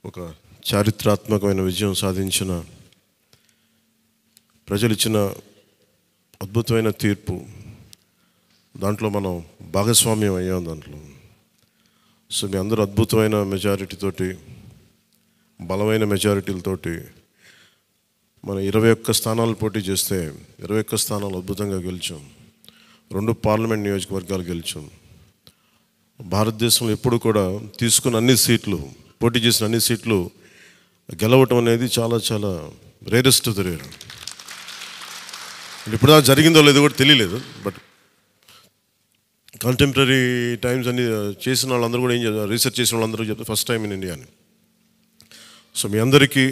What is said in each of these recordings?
ఒక చారిత్రాత్మకమైన విజయం సాధించిన ప్రజలు ఇచ్చిన అద్భుతమైన తీర్పు. దాంట్లో మనం భాగస్వామ్యం అయ్యాం దాంట్లో. సో మీ అందరూ అద్భుతమైన మెజారిటీతోటి, బలమైన మెజారిటీలతోటి మనం 21 స్థానాలు పోటీ చేస్తే 21 స్థానాలు అద్భుతంగా గెలిచాం. 2 పార్లమెంట్ నియోజకవర్గాలు గెలిచాం. భారతదేశంలో ఎప్పుడు కూడా తీసుకున్న అన్ని సీట్లు, పోటీ చేసిన అన్ని సీట్లు గెలవటం అనేది చాలా చాలా రేరెస్ట్ ఆఫ్ ద రేర్. ఇప్పుడు దాకా జరిగిందో లేదో కూడా తెలియలేదు. బట్ కంటెంపరీ టైమ్స్ అన్ని చేసిన వాళ్ళందరూ కూడా ఏం చేస్తారు, రీసెర్చ్ చేసిన వాళ్ళందరూ చెప్తారు ఫస్ట్ టైం ఇన్ ఇండియా అని. సో మీ అందరికీ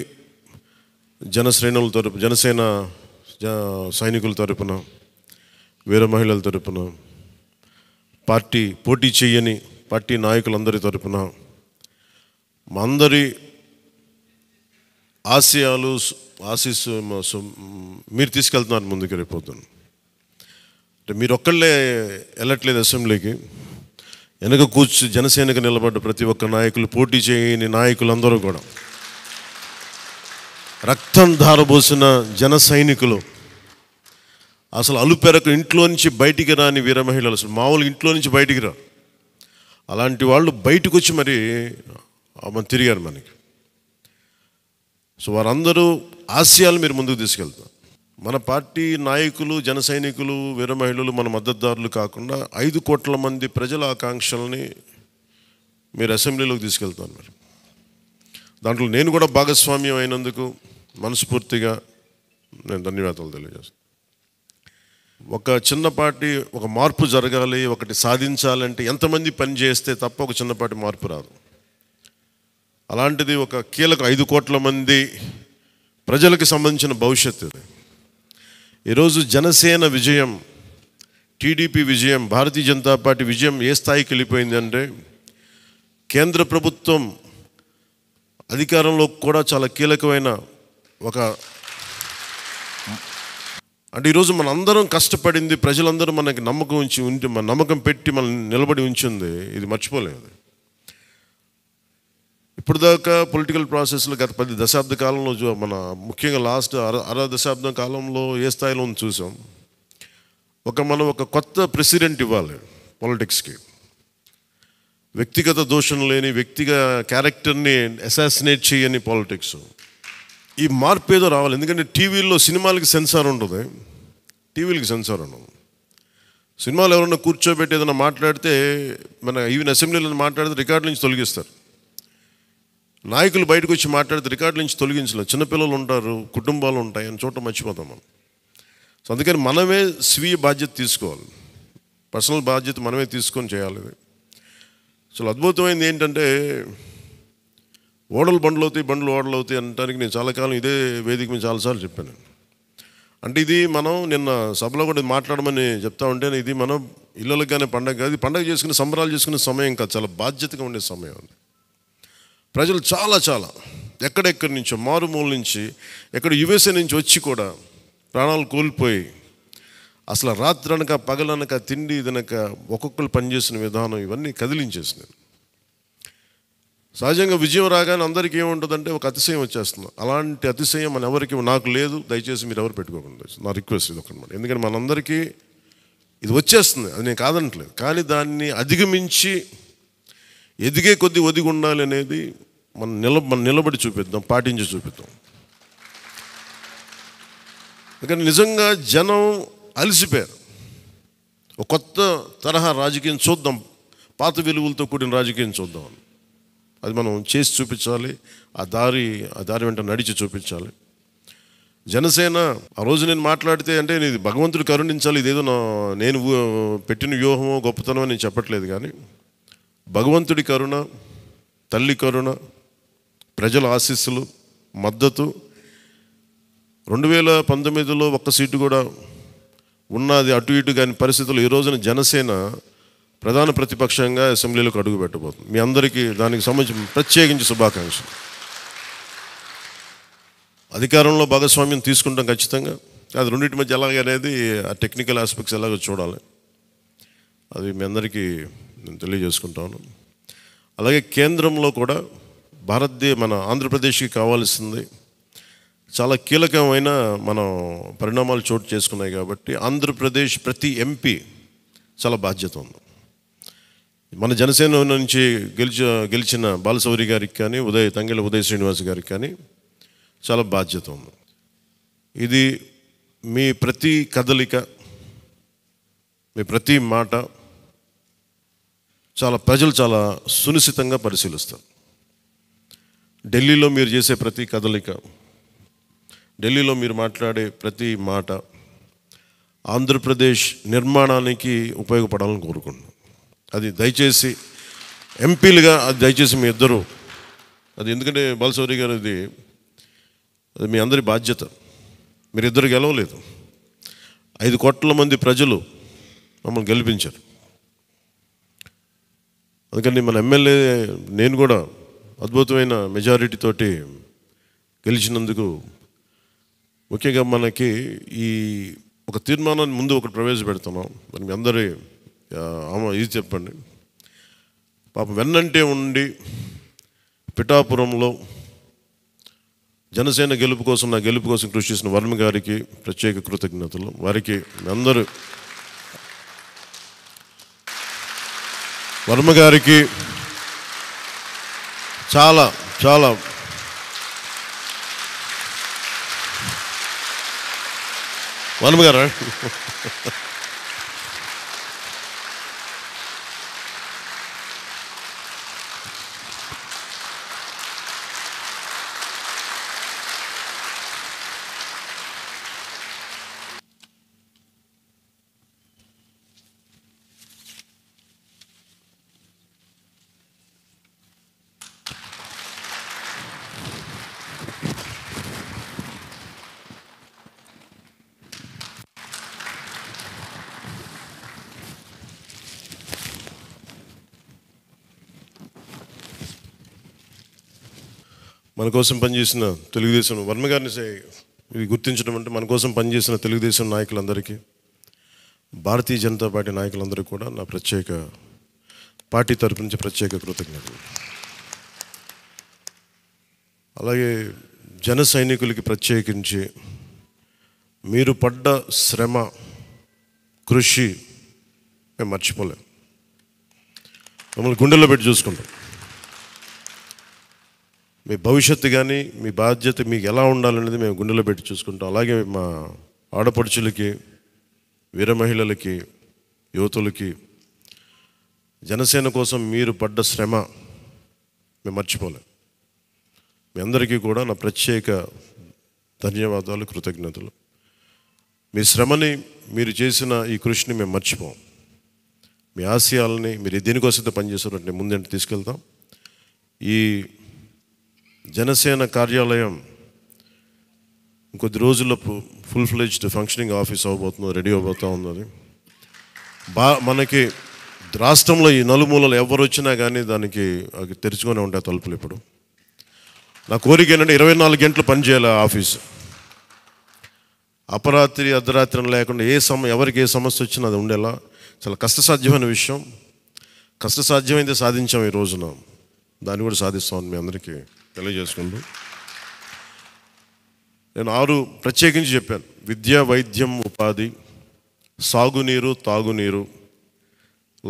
జనశ్రేణుల తరపు, జనసేన సైనికుల తరపున, వీర మహిళల తరపున, పార్టీ పోటీ చేయని పార్టీ నాయకులందరి తరపున, మా అందరి ఆశయాలు ఆశీస్సు మీరు తీసుకెళ్తున్నారు ముందుకు రేపోతున్నాను. అంటే మీరు ఒక్కళ్ళే వెళ్ళట్లేదు అసెంబ్లీకి. వెనక కూర్చు జనసేనకు నిలబడ్డ ప్రతి ఒక్క నాయకులు, పోటీ చేయని నాయకులందరూ కూడా, రక్తం ధారబోసిన జన సైనికులు, అసలు అలుపెరకు ఇంట్లో నుంచి బయటికి రాని వీర మహిళలు, అసలు మామూలు ఇంట్లో నుంచి బయటికి రా, అలాంటి వాళ్ళు బయటకు వచ్చి మరి తిరిగారు మనకి. సో వారందరూ ఆశయాలు మీరు ముందుకు తీసుకెళ్తారు. మన పార్టీ నాయకులు, జన సైనికులు, వీర మహిళలు మన మద్దతుదారులు కాకుండా 5 కోట్ల మంది ప్రజల ఆకాంక్షల్ని మీరు అసెంబ్లీలోకి తీసుకెళ్తారు. మరి దాంట్లో నేను కూడా భాగస్వామ్యం అయినందుకు మనస్ఫూర్తిగా నేను ధన్యవాదాలు తెలియజేస్తాను. ఒక చిన్నపాటి ఒక మార్పు జరగాలి, ఒకటి సాధించాలంటే ఎంతమంది పని చేస్తే తప్ప ఒక చిన్నపాటి మార్పు రాదు. అలాంటిది ఒక కీలక 5 కోట్ల మంది ప్రజలకు సంబంధించిన భవిష్యత్తు ఇది. ఈరోజు జనసేన విజయం, టీడీపీ విజయం, భారతీయ జనతా పార్టీ విజయం ఏ స్థాయికి వెళ్ళిపోయింది అంటే, కేంద్ర ప్రభుత్వం అధికారంలో కూడా చాలా కీలకమైన ఒక, అంటే ఈరోజు మన అందరం కష్టపడింది, ప్రజలందరూ మనకి నమ్మకం ఉంచి మన నమ్మకం పెట్టి మనం నిలబడి ఉంచింది, ఇది మర్చిపోలేదు. ఇప్పుడు దాకా పొలిటికల్ ప్రాసెస్లో గత 10 దశాబ్ద కాలంలో మన ముఖ్యంగా లాస్ట్ అర దశాబ్దం కాలంలో ఏ స్థాయిలో ఉంది చూసాం. మనం ఒక కొత్త ప్రెసిడెంట్ ఇవ్వాలి పాలిటిక్స్కి. వ్యక్తిగత దోషం లేని, వ్యక్తిగత క్యారెక్టర్ని అసాసినేట్ చేయని పాలిటిక్స్. ఈ మార్పు ఏదో రావాలి. ఎందుకంటే టీవీల్లో సినిమాలకి సెన్సార్ ఉంటుంది, టీవీలకి సెన్సార్ ఉండదు. సినిమాలు ఎవరన్నా కూర్చోబెట్టి ఏదైనా మాట్లాడితే, మన ఈవెన్ అసెంబ్లీలో మాట్లాడితే రికార్డు నుంచి తొలగిస్తారు. నాయకులు బయటకు వచ్చి మాట్లాడితే రికార్డు నుంచి తొలగించలేదు. చిన్నపిల్లలు ఉంటారు, కుటుంబాలు ఉంటాయి, అని చోట మర్చిపోతాం మనం. సో అందుకని మనమే స్వీయ బాధ్యత తీసుకోవాలి, పర్సనల్ బాధ్యత మనమే తీసుకొని చేయాలి. అసలు అద్భుతమైంది ఏంటంటే, ఓడలు బండ్లు అవుతాయి, బండ్లు ఓడలు అవుతాయి అనడానికి నేను చాలా కాలం ఇదే వేదిక మీద చాలాసార్లు చెప్పాను. అంటే ఇది మనం నిన్న సభలో కూడా మాట్లాడమని చెప్తా ఉంటే, ఇది మనం ఇళ్ళకి కానీ పండగ కాదు, పండగ చేసుకునే సంబరాలు చేసుకునే సమయం కాదు, చాలా బాధ్యతగా ఉండే సమయం. ప్రజలు చాలా చాలా ఎక్కడెక్కడి నుంచో, మారుమూల నుంచి, ఎక్కడ యుఎస్ఏ నుంచి వచ్చి కూడా ప్రాణాలు కోల్పోయి, అసలు రాత్రనక పగలనక తిండి ఇదనక ఒక్కొక్కరు పనిచేసిన విధానం ఇవన్నీ కదిలించేసినాయి. సహజంగా విజయం రాగానే అందరికీ ఏముంటుందంటే ఒక అతిశయం వచ్చేస్తుంది. అలాంటి అతిశయం మన ఎవరికి, నాకు లేదు, దయచేసి మీరు ఎవరు పెట్టుకోకుండా, నా రిక్వెస్ట్ ఇది ఒకనమాట. ఎందుకంటే మనందరికీ ఇది వచ్చేస్తుంది, అది నేను కాదనట్లేదు. కానీ దాన్ని అధిగమించి ఎదిగే కొద్దీ ఒదిగి ఉండాలి అనేది మనం నిలబడి చూపిద్దాం, పాటించి చూపిద్దాం. ఎందుకంటే నిజంగా జనం అలసిపోయారు. ఒక కొత్త తరహా రాజకీయం చూద్దాం, పాత విలువలతో కూడిన రాజకీయం చూద్దాం. అది మనం చేసి చూపించాలి, ఆ దారి వెంట నడిచి చూపించాలి. జనసేన ఆ రోజు నేను మాట్లాడితే, అంటే ఇది భగవంతుడు కరుణించాలి, ఇదేదో నేను పెట్టిన వ్యూహమో గొప్పతనమో నేను చెప్పట్లేదు. కానీ భగవంతుడి కరుణ, తల్లి కరుణ, ప్రజల ఆశీస్సులు, మద్దతు. 2019లో 1 సీటు కూడా ఉన్నది అటు ఇటు కాని పరిస్థితుల్లో ఈ రోజున జనసేన ప్రధాన ప్రతిపక్షంగా అసెంబ్లీలోకి అడుగు పెట్టబోతుంది. మీ అందరికీ దానికి సంబంధించి ప్రత్యేకించి శుభాకాంక్షలు. అధికారంలో భాగస్వామ్యం తీసుకుంటాం ఖచ్చితంగా. అది రెండింటి మధ్య ఎలాగనేది, ఆ టెక్నికల్ ఆస్పెక్ట్స్ ఎలాగో చూడాలి. అది మీ అందరికీ నేను తెలియజేసుకుంటాను. అలాగే కేంద్రంలో కూడా మన ఆంధ్రప్రదేశ్కి కావాల్సింది చాలా కీలకమైన మనం పరిణామాలు చోటు చేసుకున్నాయి కాబట్టి ఆంధ్రప్రదేశ్ ప్రతి ఎంపీ చాలా బాధ్యత ఉంది. మన జనసేన నుంచి గెలిచిన బాలశౌరి గారికి కానీ తంగెళ్ళ ఉదయ్ శ్రీనివాస్ గారికి కానీ చాలా బాధ్యత ఉంది. ఇది మీ ప్రతి కదలిక, మీ ప్రతి మాట ప్రజలు చాలా సునిశ్చితంగా పరిశీలిస్తారు. ఢిల్లీలో మీరు చేసే ప్రతి కదలిక, ఢిల్లీలో మీరు మాట్లాడే ప్రతి మాట ఆంధ్రప్రదేశ్ నిర్మాణానికి ఉపయోగపడాలని కోరుకుంటున్నాను. అది దయచేసి ఎంపీలుగా దయచేసి మీ ఇద్దరు, అది ఎందుకంటే బాలశౌరి గారు అది మీ అందరి బాధ్యత. మీరిద్దరు గెలవలేదు, 5 కోట్ల మంది ప్రజలు మమ్మల్ని గెలిపించారు. అందుకని మన ఎమ్మెల్యే నేను కూడా అద్భుతమైన మెజారిటీ తోటి గెలిచినందుకు ముఖ్యంగా మనకి ఈ ఒక తీర్మానాన్ని ముందు ఒకటి ప్రవేశపెడుతున్నాం. మరి మీ అందరి ఇది చెప్పండి. పాపం వెన్నంటే ఉండి పిఠాపురంలో జనసేన గెలుపు కోసం, నా గెలుపు కోసం కృషి చేసిన వర్మ గారికి ప్రత్యేక కృతజ్ఞతలు. వారికి అందరూ వర్మ గారికి చాలా చాలా వర్మ గారా మన కోసం పనిచేసిన తెలుగుదేశం వర్మ గారిని ఇది గుర్తించడం అంటే మన కోసం పనిచేసిన తెలుగుదేశం నాయకులందరికీ, భారతీయ జనతా పార్టీ నాయకులందరికీ కూడా నా పార్టీ తరపు నుంచి ప్రత్యేక కృతజ్ఞతలు. అలాగే జన సైనికులకి ప్రత్యేకించి మీరు పడ్డ శ్రమ, కృషి మేము మర్చిపోలేం. మమ్మల్ని గుండెల్లో పెట్టి చూసుకుంటాం. మీ భవిష్యత్తు కానీ మీ బాధ్యత మీకు ఎలా ఉండాలనేది మేము గుండెలో పెట్టి చూసుకుంటాం. అలాగే మా ఆడపడుచులకి, వీర మహిళలకి, యువతులకి జనసేన కోసం మీరు పడ్డ శ్రమ మేము మర్చిపోలేం. మీ అందరికీ కూడా నా ప్రత్యేక ధన్యవాదాలు, కృతజ్ఞతలు. మీ శ్రమని, మీరు చేసిన ఈ కృషిని మేము మర్చిపోం. మీ ఆశయాలని మీరు దేనికోసం పనిచేస్తారంటే ముందంటే తీసుకెళ్తాం. ఈ జనసేన కార్యాలయం ఇంకొద్ది రోజుల్లో ఫుల్ ఫ్లెడ్జ్డ్ ఫంక్షనింగ్ ఆఫీస్ అవ్వబోతుంది, రెడీ అవబోతూ ఉన్నది. మనకి రాష్ట్రంలో ఈ నలుమూలలు ఎవరు వచ్చినా కానీ దానికి తెరుచుకొని ఉంటాయి తలుపులు. ఇప్పుడు నా కోరిక ఏంటంటే 24 గంటలు పనిచేయాలి ఆఫీసు. అపరాత్రి అర్ధరాత్రి లేకుండా ఎవరికి ఏ సమస్య వచ్చినా అది ఉండేలా చాలా కష్టసాధ్యమైన విషయం. కష్టసాధ్యమైతే సాధించాం ఈ రోజున, దాన్ని కూడా సాధిస్తామని మీ అందరికీ తెలియజేసుకుంటూ నేను 6 ప్రత్యేకించి చెప్పాను. విద్య, వైద్యం, ఉపాధి, సాగునీరు, తాగునీరు,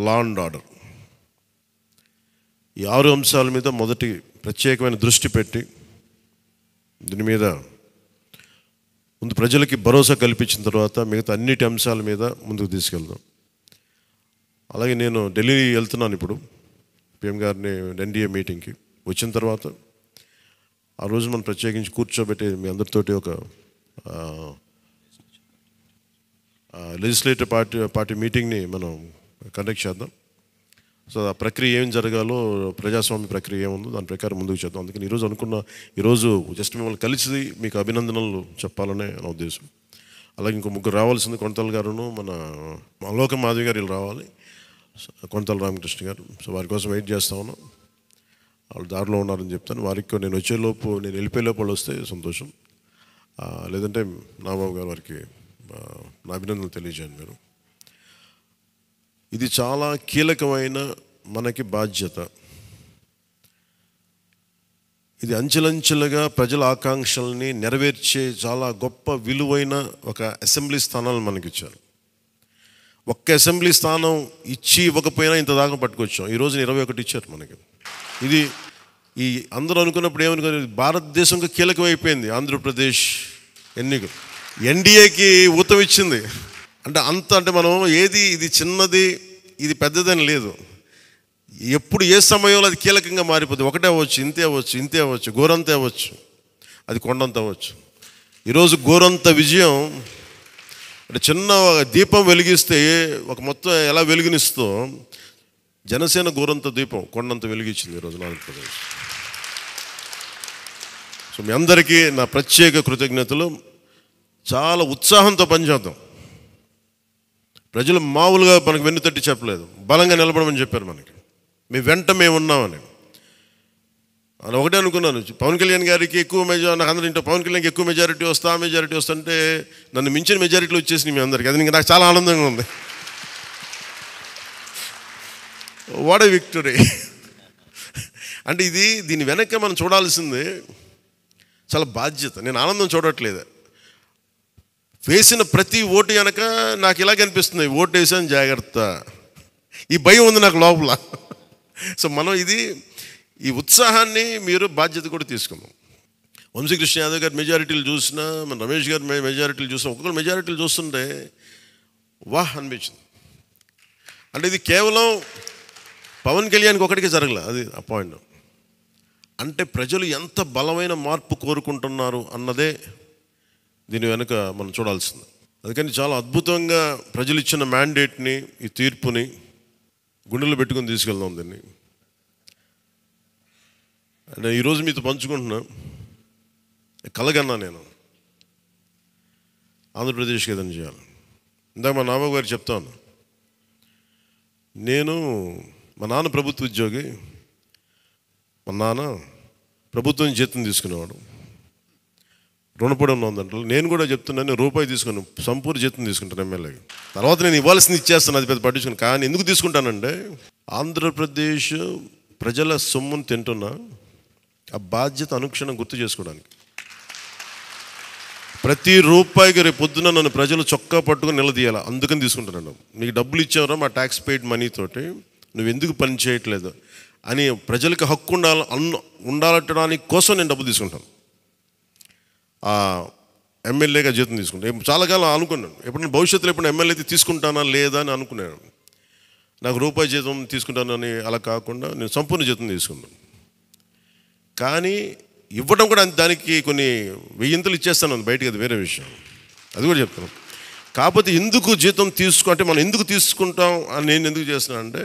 లా అండ్ ఆర్డర్. ఈ 6 అంశాల మీద మొదటి ప్రత్యేకమైన దృష్టి పెట్టి దీని మీద ముందు ప్రజలకి భరోసా కల్పించిన తర్వాత మిగతా అన్నిటి అంశాల మీద ముందుకు తీసుకెళ్దాం. అలాగే నేను ఢిల్లీ వెళ్తున్నాను ఇప్పుడు PM గారిని NDA మీటింగ్కి. వచ్చిన తర్వాత ఆ రోజు మనం ప్రత్యేకించి కూర్చోబెట్టి మీ అందరితోటి ఒక లెజిస్లేటివ్ పార్టీ మీటింగ్ని మనం కండక్ట్ చేద్దాం. సో ఆ ప్రక్రియ ఏం జరగాలో, ప్రజాస్వామ్య ప్రక్రియ ఏముందో దాని ప్రకారం ముందుకు చేద్దాం. అందుకని ఈరోజు జస్ట్ మిమ్మల్ని కలిసి మీకు అభినందనలు చెప్పాలనే నా ఉద్దేశం. అలాగే ఇంకో 3 రావాల్సింది, కొనతల గారును మన లోక మాధవి గారు వీళ్ళు రావాలి, కొనతల రామకృష్ణ గారు. సో వారి కోసం వెయిట్ చేస్తా ఉన్నాం. వాళ్ళు దారిలో ఉన్నారని చెప్తాను. వారికి నేను వెళ్ళిపోయేలోపు వాళ్ళు వస్తే సంతోషం. లేదంటే నాబాబు గారు వారికి నా అభినందనలు తెలియజేయండి మీరు. ఇది చాలా కీలకమైన మనకి బాధ్యత. ఇది అంచెలంచెలుగా ప్రజల ఆకాంక్షల్ని నెరవేర్చే చాలా గొప్ప విలువైన ఒక అసెంబ్లీ స్థానాలను మనకి ఇచ్చారు. ఒక్క అసెంబ్లీ స్థానం ఇచ్చి ఇవ్వకపోయినా ఇంత దాకా పట్టుకొచ్చాం. ఈ రోజున 21 ఇచ్చారు మనకి. ఇది ఈ అందరూ అనుకున్నప్పుడు ఏమనుకున్నారు, భారతదేశంకి కీలకమైపోయింది ఆంధ్రప్రదేశ్ ఎన్నికలు. ఎన్డీఏకి ఊతం ఇచ్చింది. అంటే మనం ఇది చిన్నది ఇది పెద్దదని లేదు. ఎప్పుడు ఏ సమయంలో అది కీలకంగా మారిపోతుంది. ఒకటే అవ్వచ్చు, ఇంతే అవ్వచ్చు, గోరంత అవ్వచ్చు, అది కొండంత అవ్వచ్చు. ఈరోజు గోరంత విజయం అంటే చిన్న దీపం వెలిగిస్తే ఒక మొత్తం ఎలా వెలుగునిస్తో జనసేన గోరంత దీపం కొండంత వెలిగించింది ఈరోజు ఆంధ్రప్రదేశ్. సో మీ అందరికీ నా ప్రత్యేక కృతజ్ఞతలు. చాలా ఉత్సాహంతో పనిచేద్దాం. ప్రజలు మామూలుగా మనకు వెన్నుతట్టి చెప్పలేదు, బలంగా నిలబడమని చెప్పారు మనకి. మీ వెంట మేము ఉన్నామని. అని ఒకటే అనుకున్నాను, పవన్ కళ్యాణ్ గారికి ఎక్కువ మెజారిటీ, నాకు అందరూ ఇంట్లో పవన్ కళ్యాణ్కి ఎక్కువ మెజారిటీ వస్తుంటే నన్ను మించిన మెజారిటీలు వచ్చేసినాయి మీ అందరికీ. అది నాకు చాలా ఆనందంగా ఉంది. What a victory. అంటే దీని వెనక మనం చూడాల్సింది చాలా బాధ్యత. నేను ఆనందం చూడట్లేదు. వేసిన ప్రతి ఓటు వెనక నాకు ఇలాగ అనిపిస్తుంది, ఓటు వేసాను జాగ్రత్త, ఈ భయం ఉంది నాకు లోపల. సో మనం ఈ ఉత్సాహాన్ని మీరు బాధ్యత కూడా తీసుకున్నాం. వంశీకృష్ణ యాదవ్ గారి మెజారిటీలు చూసినా, మన రమేష్ గారి మెజారిటీలు చూసినా, ఒక్కొక్కరు మెజారిటీలు చూస్తుంటే వాహ్ అనిపించింది. అంటే ఇది కేవలం పవన్ కళ్యాణ్కి ఒకటికి జరగలే, అది ఆ పాయింట్. అంటే ప్రజలు ఎంత బలమైన మార్పు కోరుకుంటున్నారు అన్నదే దీని వెనుక మనం చూడాల్సింది. అందుకని చాలా అద్భుతంగా ప్రజలు ఇచ్చిన మ్యాండేట్ని, ఈ తీర్పుని గుండెల్లో పెట్టుకొని తీసుకెళ్దాం దీన్ని. అంటే ఈరోజు మీతో పంచుకుంటున్నా, కలగన్నా నేను ఆంధ్రప్రదేశ్కి ఏదైనా చేయాలి. ఇందాక మా నాన్న గారు చెప్తాను, మా నాన్న ప్రభుత్వ ఉద్యోగి, మా నాన్న ప్రభుత్వం జీతం తీసుకునేవాడు, రుణపడి ఉన్నదంటే. నేను కూడా చెప్తున్నాను, రూపాయి తీసుకున్నాను, సంపూర్ణ జీతం తీసుకుంటాను ఎమ్మెల్యేకి. తర్వాత నేను ఇవ్వాల్సింది ఇచ్చేస్తాను, అది పెద్ద పట్టించుకుని. కానీ ఎందుకు తీసుకుంటానంటే ఆంధ్రప్రదేశ్ ప్రజల సొమ్మును తింటున్నా ఆ బాధ్యత అనుక్షణం గుర్తు చేసుకోవడానికి. ప్రతి రూపాయికి రేపు పొద్దున నన్ను ప్రజలు చొక్కా పట్టుకుని నిలదీయాలి, అందుకని తీసుకుంటున్నాను. నీకు డబ్బులు ఇచ్చావరా మా ట్యాక్స్ పెయిడ్ మనీతోటి, నువ్వు ఎందుకు పని చేయట్లేదు అని ప్రజలకు హక్కు ఉండాలట్టడానికి కోసం నేను డబ్బు తీసుకుంటాను. ఎమ్మెల్యేగా జీతం తీసుకుంటాను. చాలా కాలం అనుకున్నాను, ఎప్పుడైనా భవిష్యత్తులో ఎప్పుడు ఎమ్మెల్యే అయితే తీసుకుంటానా లేదా అని అనుకున్నాను. నాకు రూపాయి జీతం తీసుకుంటానని అలా కాకుండా నేను సంపూర్ణ జీతం తీసుకున్నాను. కానీ ఇవ్వడం కూడా దానికి కొన్ని వెయ్యింతలు ఇచ్చేస్తాను బయటికి, అది వేరే విషయం, అది కూడా చెప్తాను. కాకపోతే ఎందుకు జీతం అంటే మనం ఎందుకు తీసుకుంటాం అని నేను ఎందుకు చేస్తున్నాను అంటే,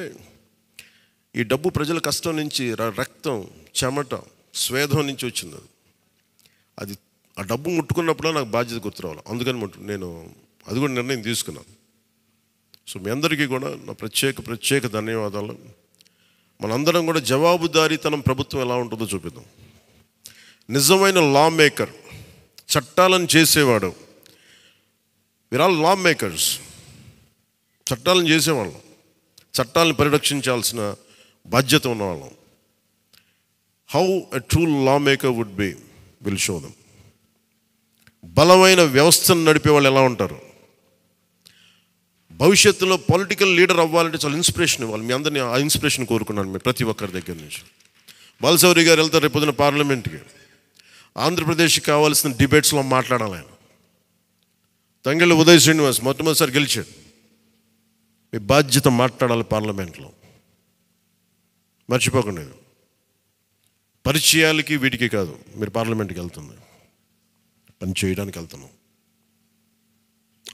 ఈ డబ్బు ప్రజల కష్టం నుంచి, రక్తం, చెమట, స్వేదం నుంచి వచ్చింది. అది ఆ డబ్బు ముట్టుకున్నప్పుడు నాకు బాధ్యత గుర్తు రావాలి. అందుకని నేను అది కూడా నిర్ణయం తీసుకున్నాను. సో మీ అందరికీ కూడా నా ప్రత్యేక ధన్యవాదాలు. మనందరం కూడా జవాబుదారీతనం ప్రభుత్వం ఎలా ఉంటుందో చూపిద్దాం. నిజమైన లా మేకర్, చట్టాలను చేసేవాడు. వీఆర్ ఆల్ లా మేకర్స్. చట్టాలను చేసేవాళ్ళం, చట్టాలను పరిరక్షించాల్సిన బాధ్యత ఉన్నవాళ్ళం. How a true law maker would be will show them. బలమైన వ్యవస్థను నడిపే వాళ్ళు ఎలా ఉంటారు. భవిష్యత్తులో పొలిటికల్ లీడర్ అవ్వాలంటే చాలా ఇన్స్పిరేషన్ ఇవ్వాలి. మీ అందరినీ ఆ ఇన్స్పిరేషన్ కోరుకున్నాను మీ ప్రతి ఒక్కరి దగ్గర నుంచి. బాలశౌరి గారు వెళ్తారు రేపు పొద్దున పార్లమెంట్కి. ఆంధ్రప్రదేశ్కి కావాల్సిన డిబేట్స్లో మాట్లాడాలి ఆయన. తంగెళ్ళ ఉదయ్ శ్రీనివాస్ మొట్టమొదటిసారి గెలిచాడు. మీ బాధ్యత మాట్లాడాలి పార్లమెంట్లో, మర్చిపోకండి. పరిచయాలకి వీటికి కాదు, మీరు పార్లమెంట్కి వెళ్తుంది, పని చేయడానికి వెళ్తున్నాం.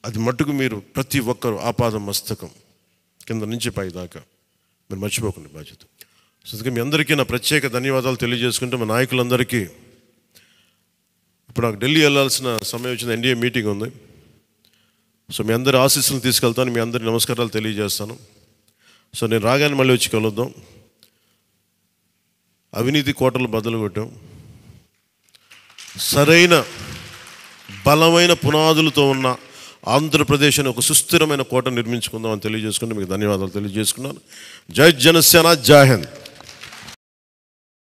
అది మట్టుకు మీరు ప్రతి ఒక్కరు ఆపాద మస్తకం కింద నుంచి పై దాకా మీరు మర్చిపోకండి బాధ్యత. సో అందుకే మీ అందరికీ నా ప్రత్యేక ధన్యవాదాలు తెలియజేసుకుంటే, మా నాయకులందరికీ ఇప్పుడు నాకు ఢిల్లీ వెళ్ళాల్సిన సమయం వచ్చింది, ఎన్డీఏ మీటింగ్ ఉంది. సో మీ అందరి ఆశీస్సులు తీసుకెళ్తాను, మీ అందరి నమస్కారాలు తెలియజేస్తాను. సో నేను రాగానే మళ్ళీ వచ్చి కలుద్దాం. అవినీతి కోటలు బద్దలు కొట్టాం, సరైన బలమైన పునాదులతో ఉన్న ఆంధ్రప్రదేశ్ అని ఒక సుస్థిరమైన కోట నిర్మించుకుందాం అని తెలియజేసుకుంటూ మీకు ధన్యవాదాలు తెలియజేసుకున్నాను. జై జనసేన, జై హింద్.